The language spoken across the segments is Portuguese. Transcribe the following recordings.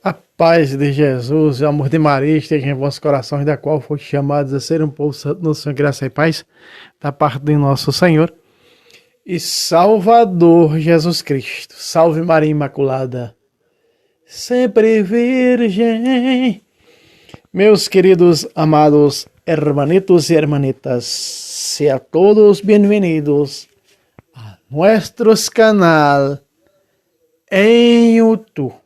A paz de Jesus e o amor de Maria esteja em vossos corações, da qual foste chamados a ser um povo santo no Senhor, graça e paz, da parte de nosso Senhor e Salvador Jesus Cristo. Salve Maria Imaculada, sempre virgem. Meus queridos, amados hermanitos e hermanitas, sejam todos bem-vindos a nuestros canal em YouTube.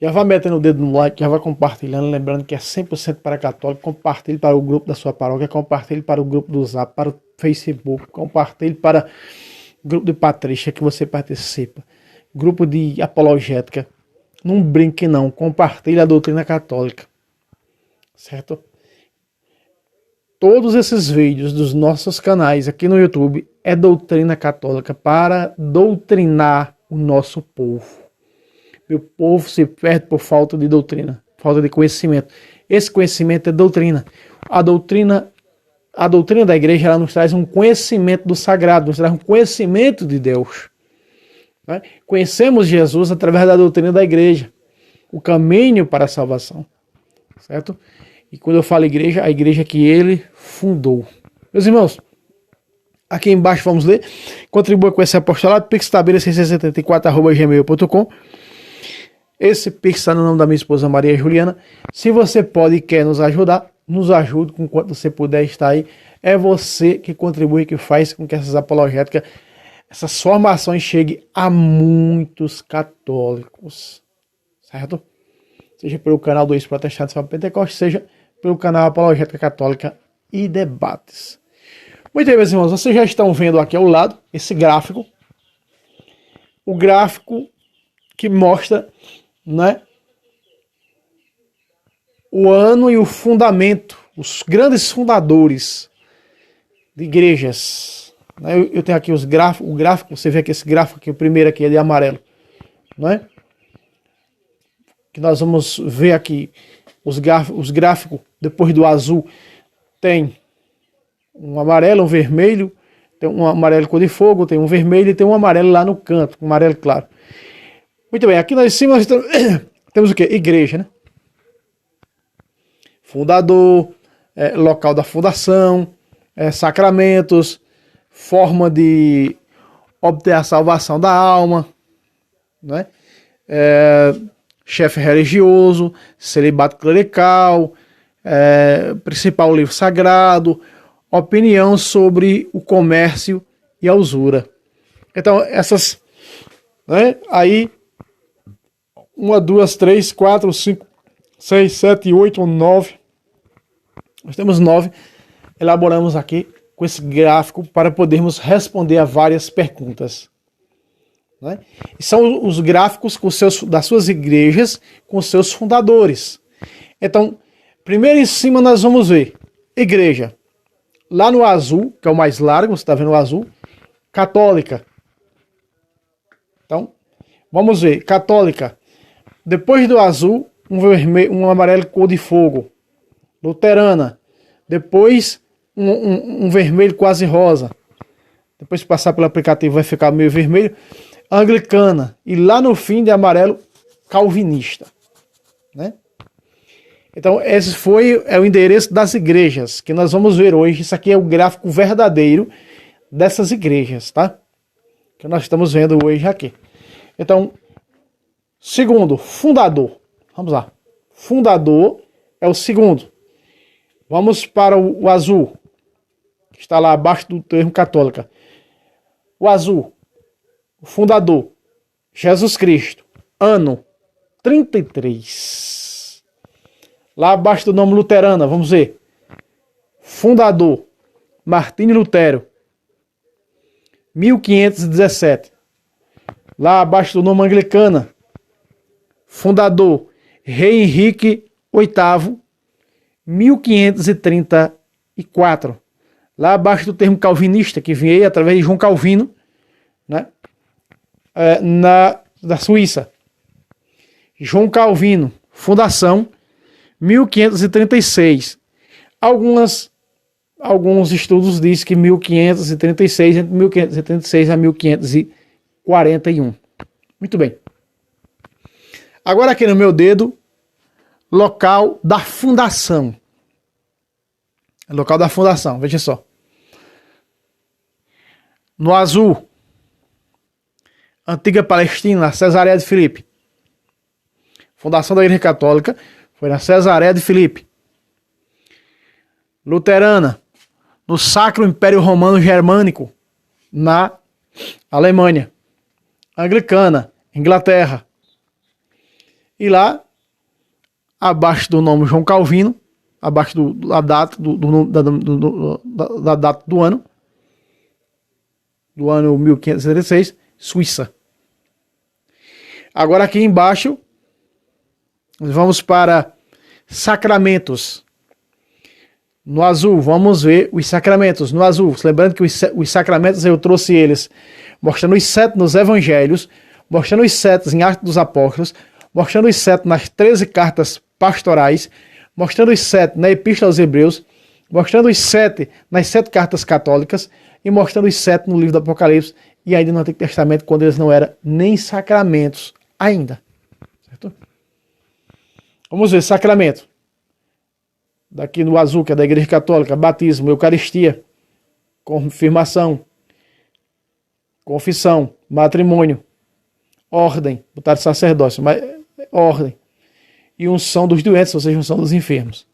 Já vai metendo o dedo no like, já vai compartilhando, lembrando que é 100% para católico. Compartilhe para o grupo da sua paróquia, compartilhe para o grupo do Zap, para o Facebook, compartilhe para o grupo de Patrícia que você participa, grupo de apologética. Não brinque não, compartilhe a doutrina católica, certo? Todos esses vídeos dos nossos canais aqui no YouTube é doutrina católica para doutrinar o nosso povo. Meu povo se perde por falta de doutrina, falta de conhecimento. Esse conhecimento é doutrina. A doutrina da igreja, ela nos traz um conhecimento do sagrado, nos traz um conhecimento de Deus. Né? Conhecemos Jesus através da doutrina da igreja, o caminho para a salvação, certo? E quando eu falo igreja, a igreja que ele fundou. Meus irmãos, aqui embaixo vamos ler. Contribua com esse apostolado, pixtabira674@gmail.com. Esse Pix está no nome da minha esposa Maria Juliana. Se você pode e quer nos ajudar, nos ajude com quanto você puder estar aí. É você que contribui, que faz com que essas apologéticas, essas formações cheguem a muitos católicos. Certo? Seja pelo canal do Ex-Protestantes para Pentecostes, seja pelo canal Apologética Católica e Debates. Muito bem, meus irmãos, vocês já estão vendo aqui ao lado esse gráfico. O gráfico que mostra, né, o ano e o fundamento, os grandes fundadores de igrejas. Eu tenho aqui o gráfico, você vê aqui esse gráfico aqui, o primeiro aqui é de amarelo, né? Que nós vamos ver aqui os gráficos, depois do azul tem um amarelo, um vermelho, tem um amarelo cor de fogo, tem um vermelho e tem um amarelo lá no canto, um amarelo claro. Muito bem, aqui lá em cima nós temos o que? Igreja, né? Fundador, local da fundação, sacramentos, forma de obter a salvação da alma, né? Chefe religioso, celibato clerical, principal livro sagrado, opinião sobre o comércio e a usura. Então, essas, né? Aí 1, 2, 3, 4, 5, 6, 7, 8, 9. Nós temos 9. Elaboramos aqui com esse gráfico para podermos responder a várias perguntas. Né? E são os gráficos das suas igrejas com seus fundadores. Então, primeiro em cima nós vamos ver igreja. Lá no azul, que é o mais largo, você está vendo o azul, católica. Então, vamos ver, católica. Depois do azul, um amarelo cor de fogo. Luterana. Depois, um vermelho quase rosa. Depois, se passar pelo aplicativo, vai ficar meio vermelho. Anglicana. E lá no fim, de amarelo, calvinista. Né? Então, esse é o endereço das igrejas que nós vamos ver hoje. Isso aqui é o gráfico verdadeiro dessas igrejas, tá? Que nós estamos vendo hoje aqui. Então, segundo, fundador. Vamos lá. Fundador é o segundo. Vamos para o azul, que está lá abaixo do termo católica. O azul, o fundador, Jesus Cristo, ano 33. Lá abaixo do nome luterana, vamos ver. Fundador, Martinho Lutero, 1517. Lá abaixo do nome anglicana, fundador, Rei Henrique VIII, 1534. Lá abaixo do termo calvinista, que veio através de João Calvino, né? Da Suíça. João Calvino, fundação, 1536. Alguns estudos dizem que 1536, entre 1536 a 1541. Muito bem. Agora aqui no meu dedo, local da fundação. Local da fundação, veja só. No azul, antiga Palestina, Cesareia de Filipe. Fundação da Igreja Católica foi na Cesareia de Filipe. Luterana, no Sacro Império Romano Germânico, na Alemanha. Anglicana, Inglaterra. E lá, abaixo do nome João Calvino, abaixo da data da data do ano 1536, Suíça. Agora aqui embaixo, vamos para sacramentos. No azul, vamos ver os sacramentos. No azul, lembrando que os sacramentos eu trouxe eles mostrando os 7 nos evangelhos, mostrando os 7 em Atos dos Apóstolos, mostrando os 7 nas 13 cartas pastorais, mostrando os 7 na Epístola aos Hebreus, mostrando os 7 nas 7 cartas católicas e mostrando os 7 no livro do Apocalipse e ainda no Antigo Testamento, quando eles não eram nem sacramentos ainda. Certo? Vamos ver, sacramento. Daqui no azul, que é da Igreja Católica, batismo, Eucaristia, confirmação, confissão, matrimônio, ordem, botar de sacerdócio, ordem, e unção dos doentes, ou seja, unção dos enfermos.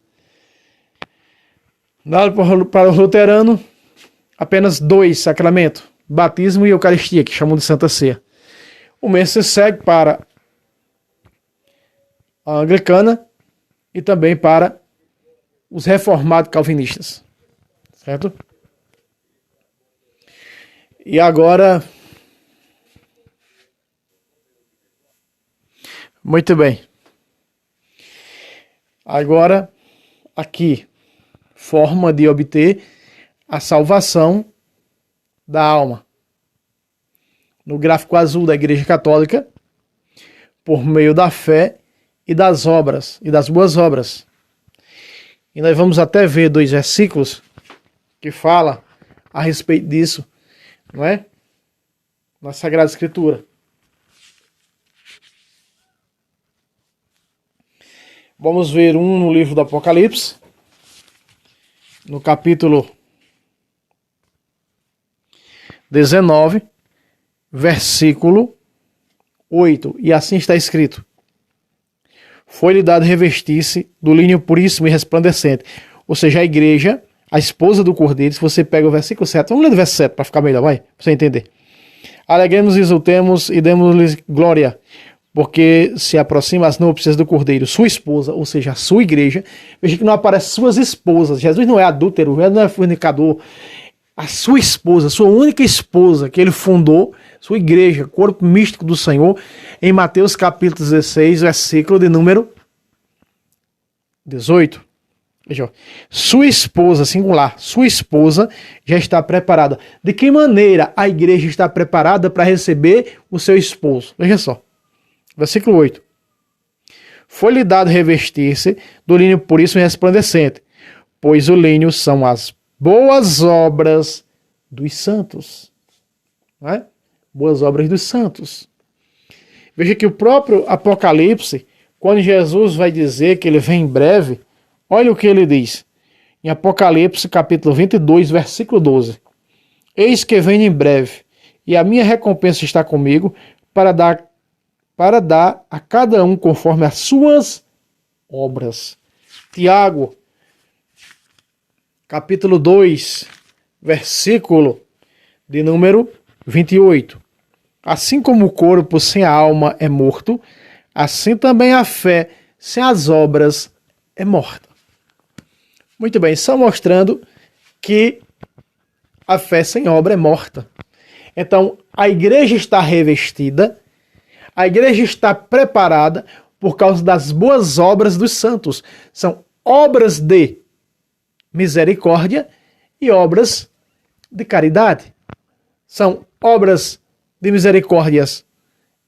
Para o luterano, apenas 2 sacramentos, batismo e Eucaristia, que chamam de Santa Ceia. O mesmo se segue para a anglicana e também para os reformados calvinistas. Certo? E agora... Muito bem. Agora, aqui, forma de obter a salvação da alma. No gráfico azul da Igreja Católica, por meio da fé e das obras, e das boas obras. E nós vamos até ver 2 versículos que falam a respeito disso, não é? Na Sagrada Escritura. Vamos ver um no livro do Apocalipse, no capítulo 19, versículo 8. E assim está escrito: foi-lhe dado revestir-se do linho puríssimo e resplandecente. Ou seja, a igreja, a esposa do Cordeiro. Se você pega o versículo 7, vamos ler o verso 7 para ficar melhor, vai? Para você entender. Alegremos, exultemos e demos-lhes glória, porque se aproxima as núpcias do Cordeiro, sua esposa, ou seja, a sua igreja. Veja que não aparece suas esposas. Jesus não é adúltero, Jesus não é fornicador. A sua esposa, sua única esposa que ele fundou, sua igreja, corpo místico do Senhor, em Mateus capítulo 16, versículo de número 18. Veja, sua esposa, singular, sua esposa já está preparada. De que maneira a igreja está preparada para receber o seu esposo? Veja só. Versículo 8. Foi-lhe dado revestir-se do linho puríssimo e resplandecente, pois o linho são as boas obras dos santos. Não é? Boas obras dos santos. Veja que o próprio Apocalipse, quando Jesus vai dizer que ele vem em breve, olha o que ele diz. Em Apocalipse, capítulo 22, versículo 12. Eis que venho em breve, e a minha recompensa está comigo, para dar a cada um conforme as suas obras. Tiago, capítulo 2, versículo de número 28. Assim como o corpo sem a alma é morto, assim também a fé sem as obras é morta. Muito bem, só mostrando que a fé sem obra é morta. Então, a igreja está revestida, a igreja está preparada por causa das boas obras dos santos. São obras de misericórdia e obras de caridade. São obras de misericórdias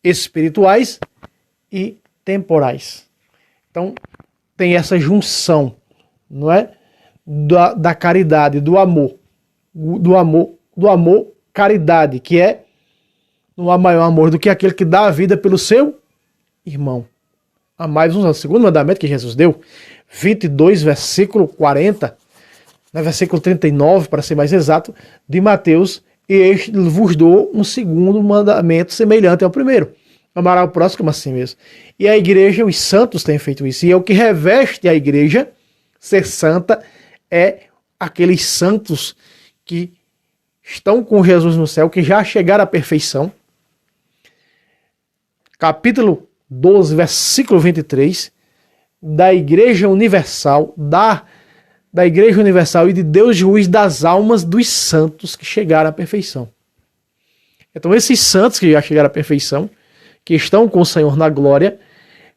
espirituais e temporais. Então, tem essa junção, não é? Da caridade, do amor, caridade, que é não há maior amor do que aquele que dá a vida pelo seu irmão. amai uns aos outros. Segundo mandamento que Jesus deu, 22, versículo 40, né, versículo 39, para ser mais exato, de Mateus, e este vos dou um segundo mandamento semelhante ao primeiro. Amará o próximo como a si mesmo. E a igreja, os santos têm feito isso. E é o que reveste a igreja ser santa, é aqueles santos que estão com Jesus no céu, que já chegaram à perfeição. Capítulo 12, versículo 23, da Igreja Universal, da Igreja Universal e de Deus juiz das almas dos santos que chegaram à perfeição. Então esses santos que já chegaram à perfeição, que estão com o Senhor na glória,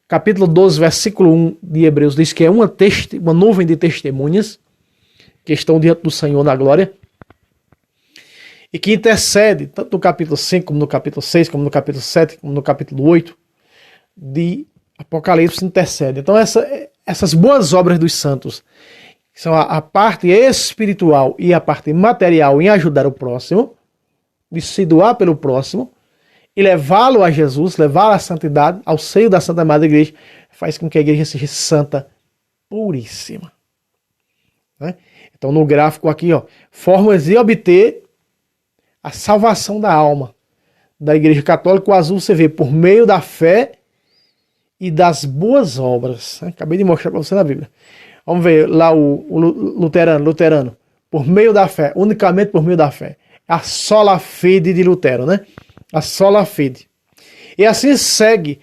capítulo 12, versículo 1 de Hebreus diz que é uma nuvem de testemunhas que estão diante do Senhor na glória e que intercede, tanto no capítulo 5, como no capítulo 6, como no capítulo 7, como no capítulo 8 de Apocalipse, intercede. Então essas boas obras dos santos, que são a parte espiritual e a parte material em ajudar o próximo, de se doar pelo próximo, e levá-lo a Jesus, levá-lo à santidade, ao seio da Santa Madre Igreja, faz com que a igreja seja santa, puríssima. Né? Então no gráfico aqui, ó, formas de obter a salvação da alma da Igreja Católica. O azul você vê por meio da fé e das boas obras. Né? Acabei de mostrar para você na Bíblia. Vamos ver lá o luterano, por meio da fé, unicamente por meio da fé. A sola fide de Lutero, né? A sola fide. E assim segue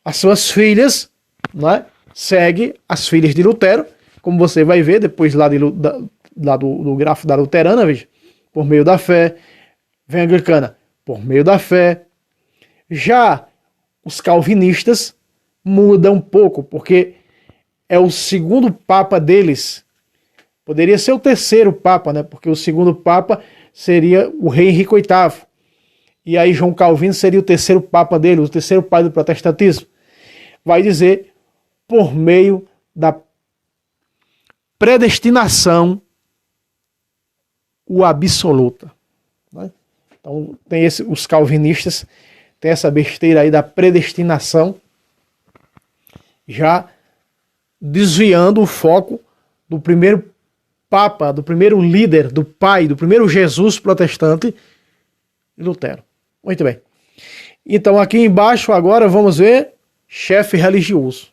as suas filhas, né? Segue as filhas de Lutero, como você vai ver depois lá, do gráfico da luterana, veja, por meio da fé. Vem a anglicana, por meio da fé. Já os calvinistas mudam um pouco, porque é o segundo papa deles. Poderia ser o terceiro papa, né? Porque o segundo papa seria o rei Henrique VIII. E aí João Calvino seria o terceiro papa dele, o terceiro pai do protestantismo. Vai dizer por meio da predestinação o absoluta. Né? Então tem os calvinistas tem essa besteira aí da predestinação, já desviando o foco do primeiro papa, do primeiro líder, do pai, do primeiro Jesus protestante, Lutero. Muito bem. Então aqui embaixo agora vamos ver chefe religioso.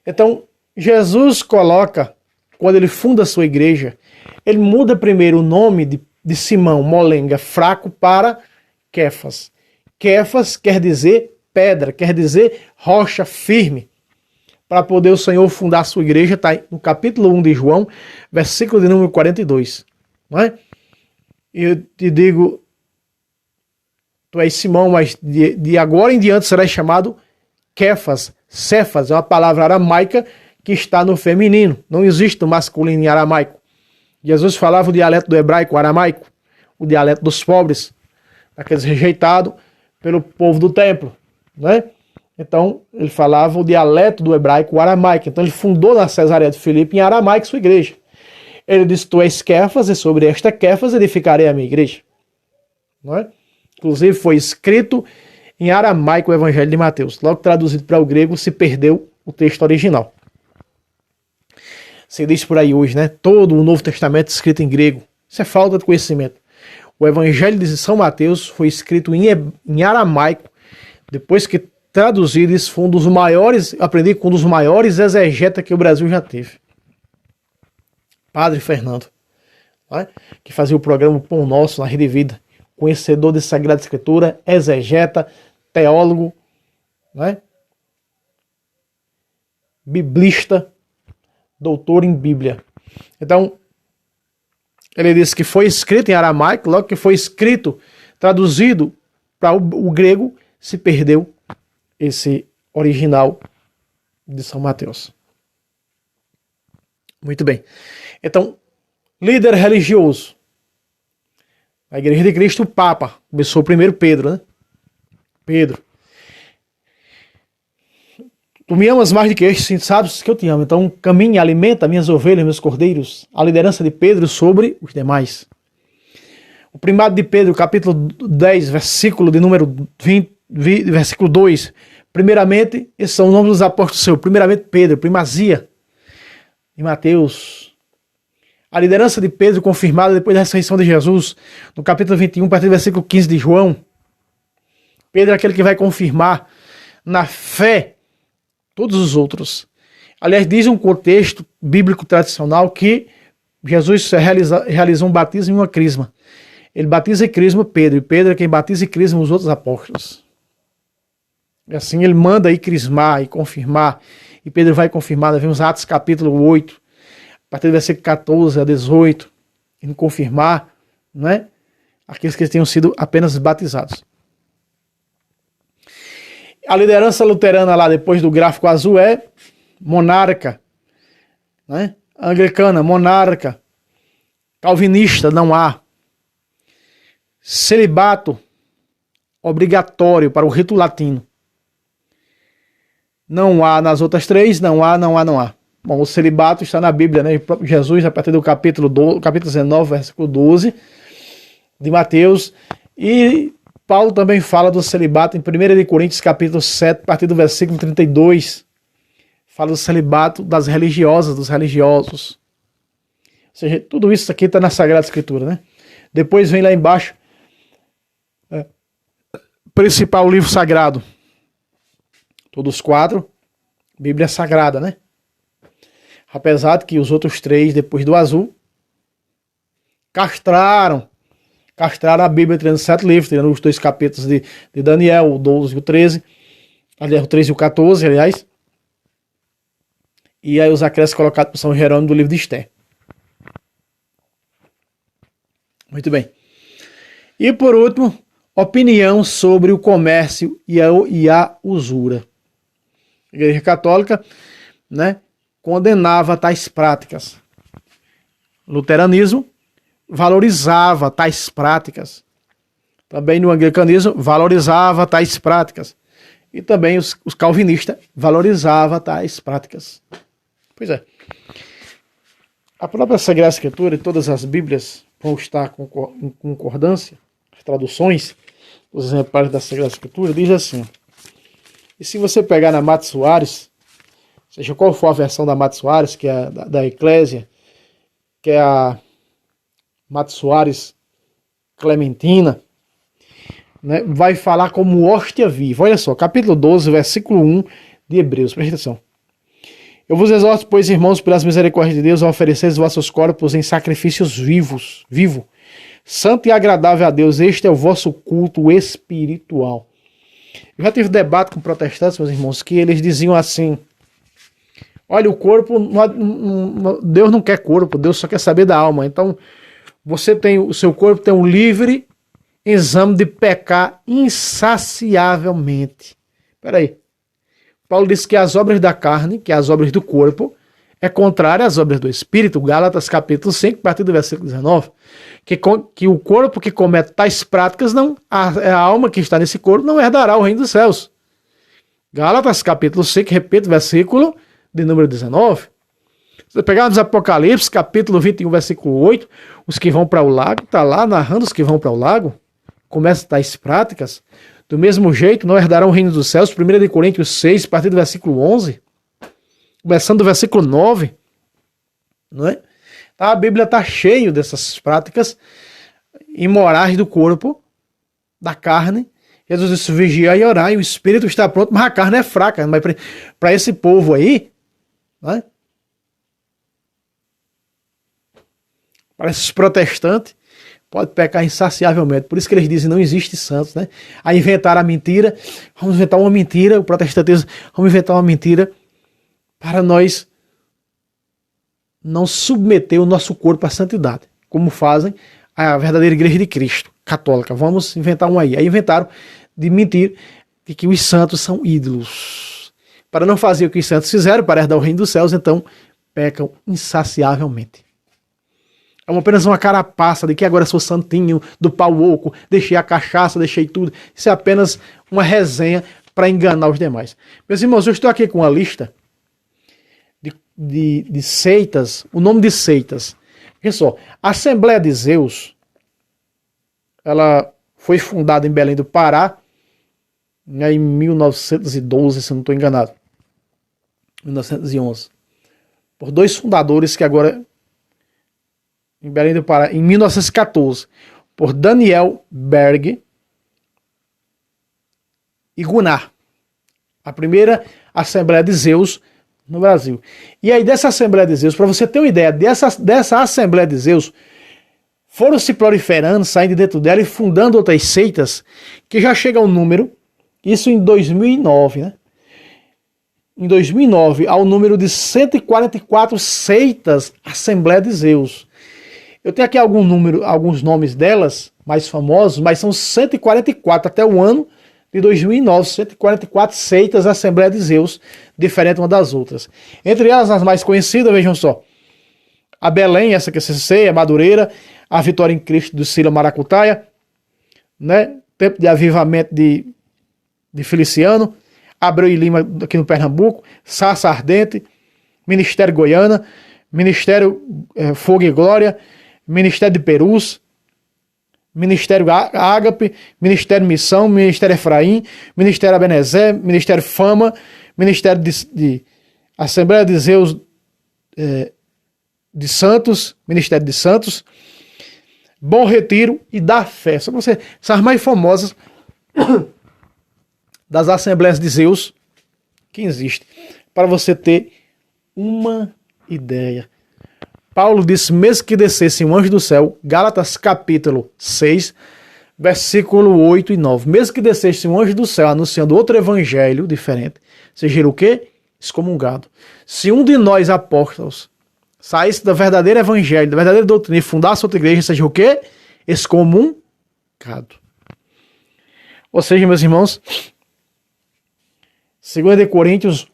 Então Jesus coloca, quando ele funda a sua igreja, ele muda primeiro o nome de Simão, molenga, fraco, para Kefas. Kefas quer dizer pedra, quer dizer rocha firme. Para poder o Senhor fundar a sua igreja, está no capítulo 1 de João, versículo de número 42. Não é? E eu te digo, tu és Simão, mas de agora em diante serás chamado Kefas. Cefas é uma palavra aramaica que está no feminino. Não existe o masculino em aramaico. Jesus falava o dialeto do hebraico, o aramaico, o dialeto dos pobres, daqueles rejeitados pelo povo do templo, né? Então, ele falava o dialeto do hebraico, o aramaico. Então, ele fundou na Cesareia de Filipe em aramaico sua igreja. Ele disse, tu és Kefas, e sobre esta Kefas edificarei a minha igreja. Não é? Inclusive, foi escrito em aramaico o Evangelho de Mateus. Logo traduzido para o grego, se perdeu o texto original. Se diz por aí hoje, né? Todo o Novo Testamento escrito em grego. Isso é falta de conhecimento. O Evangelho de São Mateus foi escrito em aramaico, depois que traduzido, isso foi um dos maiores, aprendi com um dos maiores exegetas que o Brasil já teve. Padre Fernando, né? Que fazia o programa Pão Nosso na Rede Vida, conhecedor de Sagrada Escritura, exegeta, teólogo, né? Biblista, doutor em Bíblia. Então, ele disse que foi escrito em aramaico, logo que foi escrito, traduzido para o grego, se perdeu esse original de São Mateus. Muito bem. Então, líder religioso. A Igreja de Cristo, o Papa. Começou primeiro Pedro, né? Pedro. Tu me amas mais do que estes, sim, sabes que eu te amo. Então caminha, alimenta minhas ovelhas, meus cordeiros. A liderança de Pedro sobre os demais. O primado de Pedro, capítulo 10, versículo de número 20, versículo 2. Primeiramente, esses são os nomes dos apóstolos seus. Primeiramente, Pedro, primazia de Mateus. A liderança de Pedro confirmada depois da ressurreição de Jesus, no capítulo 21, a partir do versículo 15 de João. Pedro é aquele que vai confirmar na fé todos os outros. Aliás, diz um contexto bíblico tradicional que Jesus realizou um batismo e uma crisma. Ele batiza e crisma Pedro, e Pedro é quem batiza e crisma os outros apóstolos. E assim ele manda aí crismar e confirmar, e Pedro vai confirmar. Nós vemos Atos capítulo 8, a partir do versículo 14 a 18, e confirmar, né, aqueles que tenham sido apenas batizados. A liderança luterana lá depois do gráfico azul é monarca, né? Anglicana, monarca. Calvinista, não há. Celibato obrigatório para o rito latino. Não há nas outras três, não há. Bom, o celibato está na Bíblia, né? O próprio Jesus, a partir do capítulo 19, versículo 12 de Mateus. E Paulo também fala do celibato em 1 Coríntios, capítulo 7, a partir do versículo 32. Fala do celibato das religiosas, dos religiosos. Ou seja, tudo isso aqui está na Sagrada Escritura, né? Depois vem lá embaixo, principal livro sagrado. Todos quatro, Bíblia Sagrada, né? Apesar de que os outros três, depois do azul, castraram a Bíblia, tirando 7 livros, tirando os 2 capítulos de Daniel, o 12 e o 13, aliás, o 13 e o 14, aliás. E aí os acréscimos colocados por São Jerônimo do livro de Esther. Muito bem. E por último, opinião sobre o comércio e a usura. A Igreja Católica, né, condenava tais práticas. O luteranismo valorizava tais práticas. Também no anglicanismo valorizava tais práticas. E também os calvinistas valorizavam tais práticas. Pois é. A própria Sagrada Escritura e todas as Bíblias vão estar em concordância, as traduções, os exemplares da Sagrada Escritura, diz assim. E se você pegar na Mato Soares, seja qual for a versão da Mato Soares, que é da Eclésia, que é a Mato Soares Clementina, né, vai falar como hóstia viva. Olha só, capítulo 12, versículo 1 de Hebreus, presta atenção. Eu vos exorto, pois, irmãos, pelas misericórdias de Deus, a oferecer os vossos corpos em sacrifícios vivo, santo e agradável a Deus. Este é o vosso culto espiritual. Eu já tive debate com protestantes, meus irmãos, que eles diziam assim: olha, o corpo, Deus não quer corpo, Deus só quer saber da alma. Então, o seu corpo tem um livre exame de pecar insaciavelmente. Espera aí. Paulo diz que as obras da carne, que as obras do corpo, é contrária às obras do Espírito. Gálatas capítulo 5, a partir do versículo 19. Que o corpo que comete tais práticas, a alma que está nesse corpo, não herdará o reino dos céus. Gálatas capítulo 5, repito, versículo de número 19. Se você pegar nos Apocalipse, capítulo 21, versículo 8, os que vão para o lago, está lá narrando os que vão para o lago, começam tais práticas. Do mesmo jeito, não herdarão o reino dos céus. 1 Coríntios 6, a partir do versículo 11. Começando do versículo 9. Não é? A Bíblia está cheia dessas práticas imorais do corpo, da carne. Jesus disse: vigiar e orar. E o espírito está pronto, mas a carne é fraca. Mas para esse povo aí, não é? Para esses protestantes, pode pecar insaciavelmente. Por isso que eles dizem: não existe santos, né? Aí inventaram a mentira. Vamos inventar uma mentira. O protestantismo, vamos inventar uma mentira para nós não submeter o nosso corpo à santidade, como fazem a verdadeira Igreja de Cristo, católica. Vamos inventar uma aí. Aí inventaram de mentir de que os santos são ídolos. Para não fazer o que os santos fizeram, para herdar o reino dos céus, então pecam insaciavelmente. É apenas uma carapaça de que agora sou santinho, do pau oco, deixei a cachaça, deixei tudo. Isso é apenas uma resenha para enganar os demais. Meus irmãos, eu estou aqui com uma lista de seitas, o nome de seitas. Olha só, a Assembleia de Zeus, ela foi fundada em Belém do Pará né, em 1912, se eu não estou enganado. 1911. Por dois fundadores que agora, em Belém do Pará, em 1914, por Daniel Berg e Gunnar. A primeira Assembleia de Zeus no Brasil. E aí dessa Assembleia de Zeus, para você ter uma ideia, dessa Assembleia de Zeus, foram se proliferando, saindo de dentro dela e fundando outras seitas, que já chega ao número, isso em 2009, né? Em 2009, ao número de 144 seitas Assembleia de Zeus. Eu tenho aqui alguns nomes delas, mais famosos, mas são 144 até o ano de 2009, 144 seitas Assembleia de Zeus, diferente uma das outras. Entre elas, as mais conhecidas, vejam só, a Belém, essa que é CCC, a Madureira, a Vitória em Cristo do Cila Maracutaia, né? Tempo de Avivamento de Feliciano, Abreu e Lima aqui no Pernambuco, Sarça Ardente, Ministério Goiana, Ministério Fogo e Glória, Ministério de Perus, Ministério Ágape, Ministério Missão, Ministério Efraim, Ministério Abenezé, Ministério Fama, Ministério de Assembleia de Zeus de Santos, Ministério de Santos, Bom Retiro e da Fé. São as mais famosas das Assembleias de Zeus que existem. Para você ter uma ideia. Paulo disse, mesmo que descesse um anjo do céu, Gálatas capítulo 6, versículo 8 e 9. Mesmo que descesse um anjo do céu anunciando outro evangelho diferente, seja o quê? Excomungado. Se um de nós apóstolos saísse do verdadeiro evangelho, da verdadeira doutrina e fundasse outra igreja, seja o quê? Excomungado. Ou seja, meus irmãos, 2 Coríntios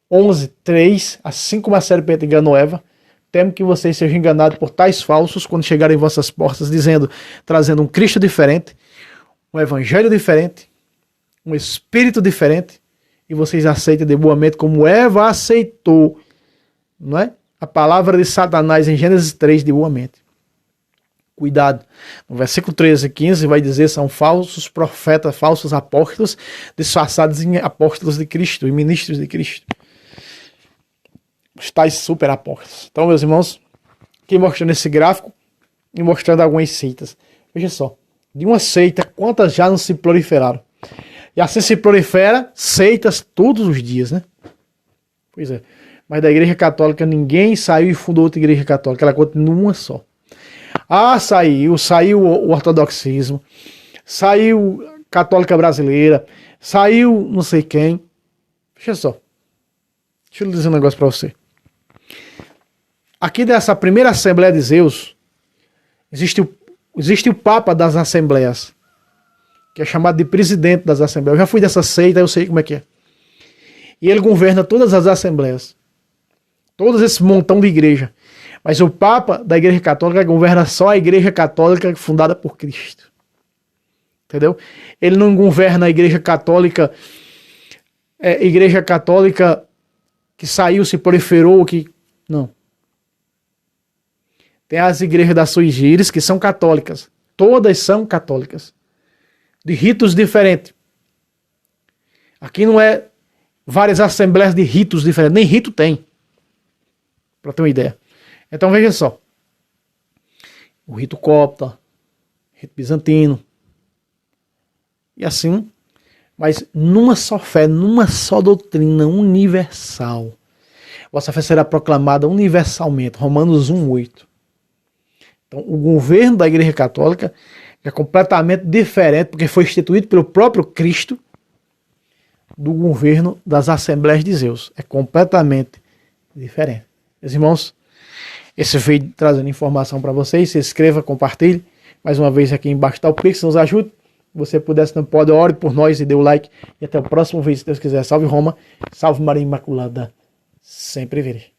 11, 3, assim como a serpente enganou Eva, temo que vocês sejam enganados por tais falsos quando chegarem em vossas portas, trazendo um Cristo diferente, um evangelho diferente, um espírito diferente, e vocês aceitem de boa mente como Eva aceitou, não é? A palavra de Satanás em Gênesis 3 de boa mente. Cuidado. No versículo 13 e 15 vai dizer, são falsos profetas, falsos apóstolos, disfarçados em apóstolos de Cristo e ministros de Cristo. Os tais super apóstolos. Então, meus irmãos, aqui mostrando esse gráfico e mostrando algumas seitas. Veja só, de uma seita, quantas já não se proliferaram? E assim se prolifera seitas todos os dias, né? Pois é. Mas da Igreja Católica ninguém saiu e fundou outra Igreja Católica, ela continua uma só. Ah, saiu o ortodoxismo, saiu a Católica Brasileira, saiu não sei quem. Veja só. Deixa eu dizer um negócio para você. Aqui dessa primeira Assembleia de Zeus, existe o Papa das Assembleias, que é chamado de presidente das Assembleias. Eu já fui dessa seita, eu sei como é que é. E ele governa todas as Assembleias. Todos esse montão de igreja. Mas o Papa da Igreja Católica governa só a Igreja Católica fundada por Cristo. Entendeu? Ele não governa a Igreja Católica que saiu, se proliferou, que... Não. Tem as igrejas da Sui Generis, que são católicas. Todas são católicas. De ritos diferentes. Aqui não é várias assembleias de ritos diferentes. Nem rito tem. Para ter uma ideia. Então veja só. O rito copta, rito bizantino. E assim. Mas numa só fé, numa só doutrina universal. Vossa fé será proclamada universalmente. Romanos 1:8. Então o governo da Igreja Católica é completamente diferente, porque foi instituído pelo próprio Cristo, do governo das Assembleias de Zeus. É completamente diferente. Meus irmãos, esse vídeo trazendo informação para vocês. Se inscreva, compartilhe. Mais uma vez aqui embaixo está o Pix, nos ajude. Se você puder, se não pode, ore por nós e dê o like. E até o próximo vídeo, se Deus quiser. Salve Roma, salve Maria Imaculada, sempre virgem.